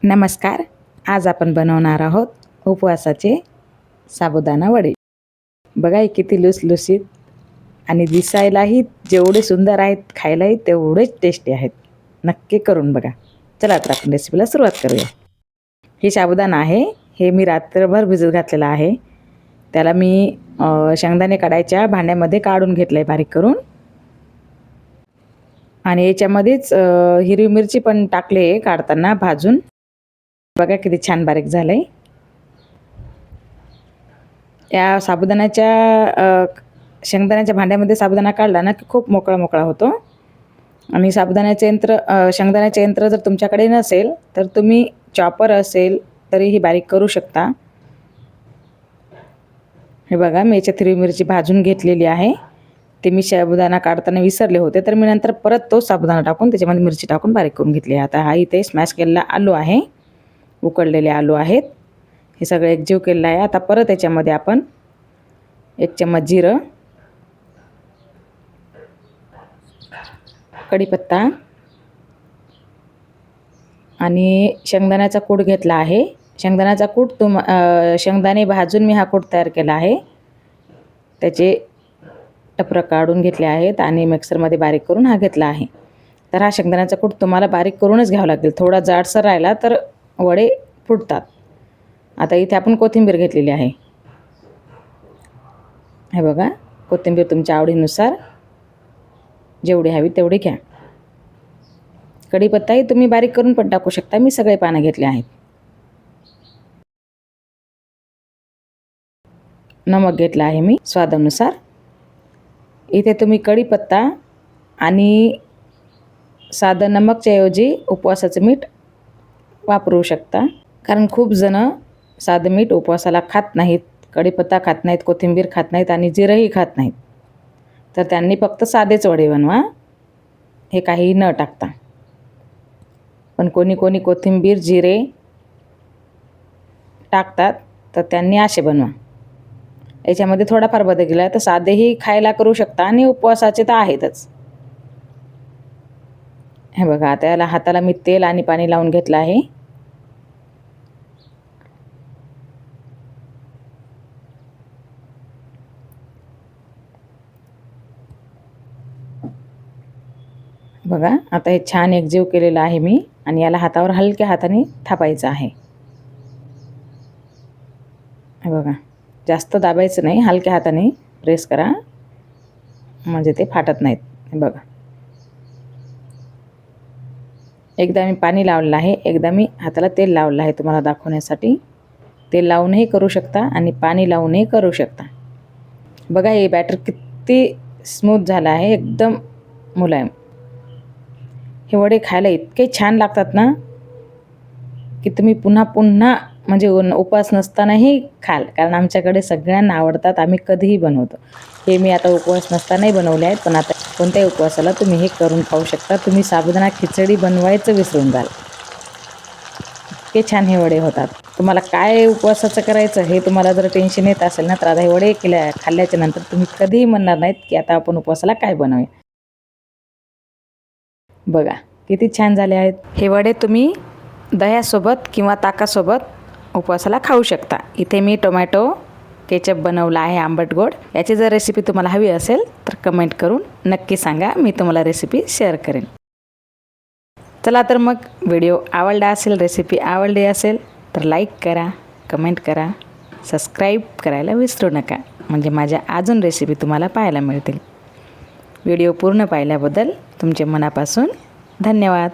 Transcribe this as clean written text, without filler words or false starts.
नमस्कार. आज आपण बनवणार आहोत उपवासाचे साबुदाणा वडे. बघा हे किती लुसलुसीत आणि दिसायलाही जेवढे सुंदर आहेत, खायलाही तेवढेच टेस्टी आहेत. नक्की करून बघा. चला तर आपण रेसिपीला सुरुवात करूया. हे साबुदाणा आहे, हे मी रात्रभर भिजत घातलेला आहे. त्याला मी शेंगदाणे काढायच्या भांड्यामध्ये काढून घेतलं आहे बारीक करून. आणि याच्यामध्येच हिरवी मिरची पण टाकले आहे काढताना भाजून. बघा किती छान बारीक झालंय. या साबुदाण्याच्या शेंगदाण्याच्या भांड्यामध्ये साबुदाणा काढला ना की खूप मोकळा मोकळा होतो. आणि शेंगदाण्याचे यंत्र जर तुमच्याकडे नसेल तर तुम्ही चॉपर असेल तरीही बारीक करू शकता. हे बघा मी याच्यात हिरवी मिरची भाजून घेतलेली आहे. ते मी साबुदाणा काढताना विसरले होते, तर मी नंतर परत तो साबुदाणा टाकून त्याच्यामध्ये मिरची टाकून बारीक करून घेतली. आता हा इथे स्मॅश केलेला आलू आहे, उकडलेले आलू आहेत. हे सगळं एकजीव केलेलं आहे. आता परत याच्यामध्ये आपण 1 चम्मच जिरं, कढीपत्ता आणि शेंगदाण्याचा कूट घेतला आहे. शेंगदाण्याचा कूट शेंगदाणे भाजून मी हा कूट तयार केला आहे. त्याचे टपरं काढून घेतले आहेत आणि मिक्सरमध्ये बारीक करून हा घेतला आहे. तर हा शेंगदाण्याचा कूट तुम्हाला बारीक करूनच घ्यावा लागेल. थोडा जाडसर राहिला तर वडे फुटतात. आता इथे आपण कोथिंबीर घेतलेली आहे. हे बघा, कोथिंबीर तुमच्या आवडीनुसार जेवढी हवी तेवढी घ्या. कढीपत्ताही तुम्ही बारीक करून पण टाकू शकता. मी सगळे पानं घेतले आहेत. नमक घेतलं आहे मी स्वादानुसार. इथे तुम्ही कढीपत्ता आणि साधं नमकच्या ऐवजी उपवासाचं मीठ वापरू शकता. कारण खूप जण साधं मीठ उपवासाला खात नाहीत, कढीपत्ता खात नाहीत, कोथिंबीर खात नाहीत आणि जिरंही खात नाहीत. तर त्यांनी फक्त साधेच वडे बनवा, हे काहीही न टाकता. पण कोणी कोणी कोथिंबीर जिरे टाकतात, तर त्यांनी असे बनवा. याच्यामध्ये थोडाफार बदल केला तर साधेही खायला करू शकता आणि उपवासाचे तर आहेतच. हे बघा, आता याला हाताला मी तेल आणि पाणी लावून घेतलं आहे. बघा, आता हे छान एकजीव केलेलं आहे मी आणि याला हातावर हलक्या हाताने थापायचं आहे. हे बघा, जास्त दाबायचं नाही, हलक्या हाताने प्रेस करा म्हणजे ते फाटत नाहीत. हे बघा, एकदा मी पाणी लावलेलं आहे, एकदा मी हाताला तेल लावलेलं आहे तुम्हाला दाखवण्यासाठी. तेल लावूनही करू शकता आणि पाणी लावूनही करू शकता. बघा, हे बॅटर किती स्मूथ झालं आहे, एकदम मुलायम. हे वडे खायला इतके छान लागतात ना की तुम्ही पुन्हा पुन्हा म्हणजे उपवास नसतानाही खाल. कारण आमच्याकडे सगळ्यांना आवडतात, आम्ही कधीही बनवतो. हे मी आता उपवास नसतानाही बनवले आहेत, पण आता कोणत्याही उपवासाला तुम्ही हे करून खाऊ शकता. तुम्ही साबुदाणा खिचडी बनवायचं विसरून जाल, इतके छान हे वडे होतात. तुम्हाला काय उपवासाचं करायचं हे तुम्हाला जर टेन्शन येत असेल ना, तर आता हे वडे खाल्ल्याच्या नंतर तुम्ही कधीही म्हणणार नाहीत की आता आपण उपवासाला काय बनवूया. बघा किती छान झाले आहेत. हे वडे तुम्ही दह्यासोबत किंवा ताकासोबत उपवासाला खाऊ शकता. इथे मी टोमॅटो केचप बनवला आहे आंबट गोड. याची जर रेसिपी तुम्हाला हवी असेल तर कमेंट करून नक्की सांगा, मी तुम्हाला रेसिपी शेअर करेन. चला तर मग, व्हिडिओ आवडला असेल, रेसिपी आवडली असेल तर लाईक करा, कमेंट करा, सबस्क्राईब करायला विसरू नका, म्हणजे माझ्या अजून रेसिपी तुम्हाला पाहायला मिळतील. व्हिडिओ पूर्ण पाहिल्याबद्दल तुमचे मनापासून धन्यवाद.